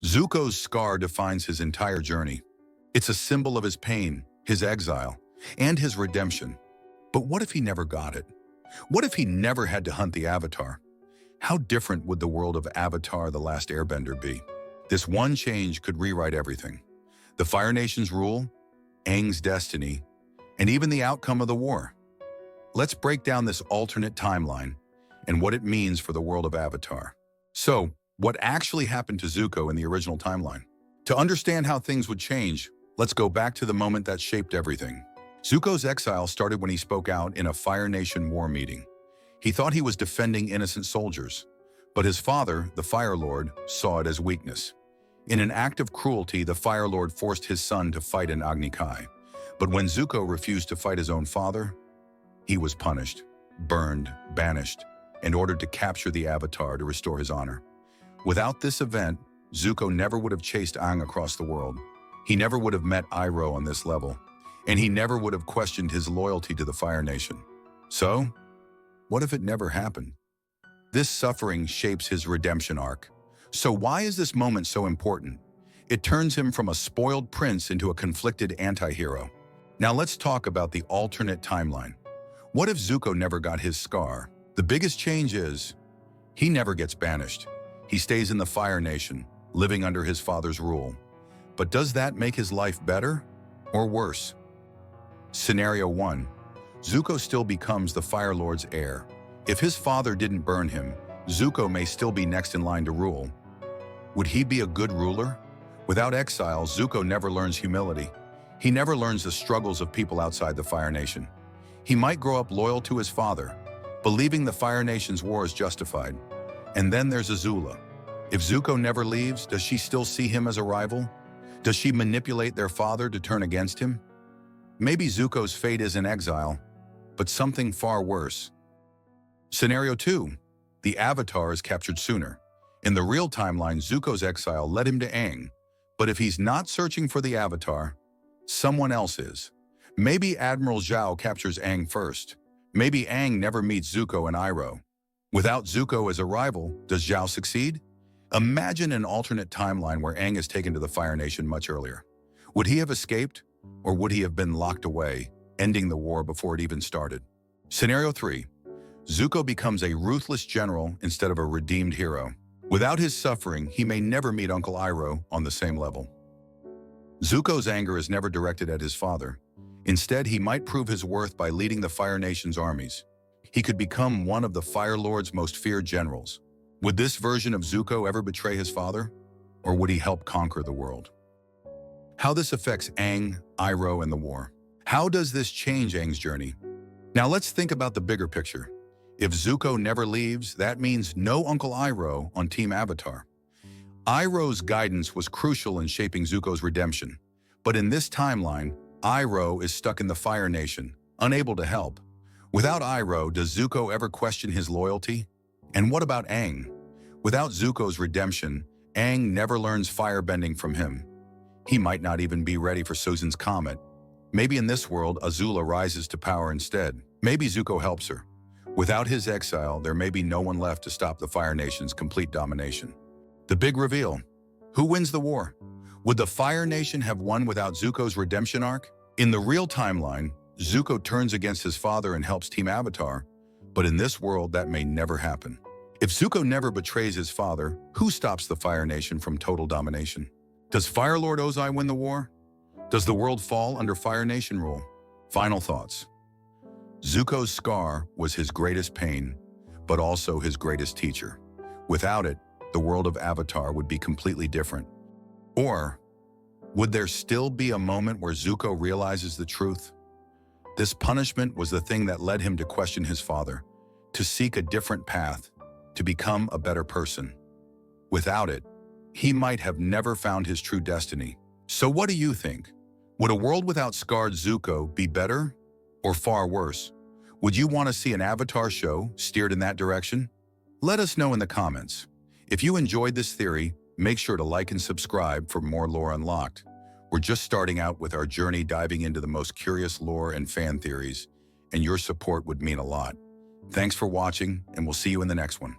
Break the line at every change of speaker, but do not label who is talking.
Zuko's scar defines his entire journey. It's a symbol of his pain, his exile, and his redemption. But what if he never got it? What if he never had to hunt the Avatar? How different would the world of Avatar: The Last Airbender be? This one change could rewrite everything. The Fire Nation's rule, Aang's destiny, and even the outcome of the war. Let's break down this alternate timeline and what it means for the world of Avatar. So, what actually happened to Zuko in the original timeline? To understand how things would change, let's go back to the moment that shaped everything. Zuko's exile started when he spoke out in a Fire Nation war meeting. He thought he was defending innocent soldiers, but his father, the Fire Lord, saw it as weakness. In an act of cruelty, the Fire Lord forced his son to fight in Agni Kai. But when Zuko refused to fight his own father, he was punished, burned, banished, and ordered to capture the Avatar to restore his honor. Without this event, Zuko never would have chased Aang across the world. He never would have met Iroh on this level, and he never would have questioned his loyalty to the Fire Nation. So, what if it never happened? This suffering shapes his redemption arc. So why is this moment so important? It turns him from a spoiled prince into a conflicted anti-hero. Now let's talk about the alternate timeline. What if Zuko never got his scar? The biggest change is, he never gets banished. He stays in the Fire Nation, living under his father's rule. But does that make his life better or worse? Scenario 1. Zuko still becomes the Fire Lord's heir. If his father didn't burn him, Zuko may still be next in line to rule. Would he be a good ruler? Without exile, Zuko never learns humility. He never learns the struggles of people outside the Fire Nation. He might grow up loyal to his father, believing the Fire Nation's war is justified. And then there's Azula. If Zuko never leaves, does she still see him as a rival? Does she manipulate their father to turn against him? Maybe Zuko's fate is in exile, but something far worse. Scenario 2. The Avatar is captured sooner. In the real timeline, Zuko's exile led him to Aang. But if he's not searching for the Avatar, someone else is. Maybe Admiral Zhao captures Aang first. Maybe Aang never meets Zuko and Iroh. Without Zuko as a rival, does Zhao succeed? Imagine an alternate timeline where Aang is taken to the Fire Nation much earlier. Would he have escaped, or would he have been locked away, ending the war before it even started? Scenario 3. Zuko becomes a ruthless general instead of a redeemed hero. Without his suffering, he may never meet Uncle Iroh on the same level. Zuko's anger is never directed at his father. Instead, he might prove his worth by leading the Fire Nation's armies. He could become one of the Fire Lord's most feared generals. Would this version of Zuko ever betray his father? Or would he help conquer the world? How this affects Aang, Iroh, and the war. How does this change Aang's journey? Now let's think about the bigger picture. If Zuko never leaves, that means no Uncle Iroh on Team Avatar. Iroh's guidance was crucial in shaping Zuko's redemption. But in this timeline, Iroh is stuck in the Fire Nation, unable to help. Without Iroh, does Zuko ever question his loyalty? And what about Aang? Without Zuko's redemption, Aang never learns firebending from him. He might not even be ready for Sozin's comet. Maybe in this world, Azula rises to power instead. Maybe Zuko helps her. Without his exile, there may be no one left to stop the Fire Nation's complete domination. The big reveal. Who wins the war? Would the Fire Nation have won without Zuko's redemption arc? In the real timeline, Zuko turns against his father and helps Team Avatar, but in this world that may never happen. If Zuko never betrays his father, who stops the Fire Nation from total domination? Does Fire Lord Ozai win the war? Does the world fall under Fire Nation rule? Final thoughts. Zuko's scar was his greatest pain, but also his greatest teacher. Without it, the world of Avatar would be completely different. Or, would there still be a moment where Zuko realizes the truth? This punishment was the thing that led him to question his father, to seek a different path, to become a better person. Without it, he might have never found his true destiny. So what do you think? Would a world without scarred Zuko be better or far worse? Would you want to see an Avatar show steered in that direction? Let us know in the comments. If you enjoyed this theory, make sure to like and subscribe for more lore unlocked. We're just starting out with our journey diving into the most curious lore and fan theories, and your support would mean a lot. Thanks for watching, and we'll see you in the next one.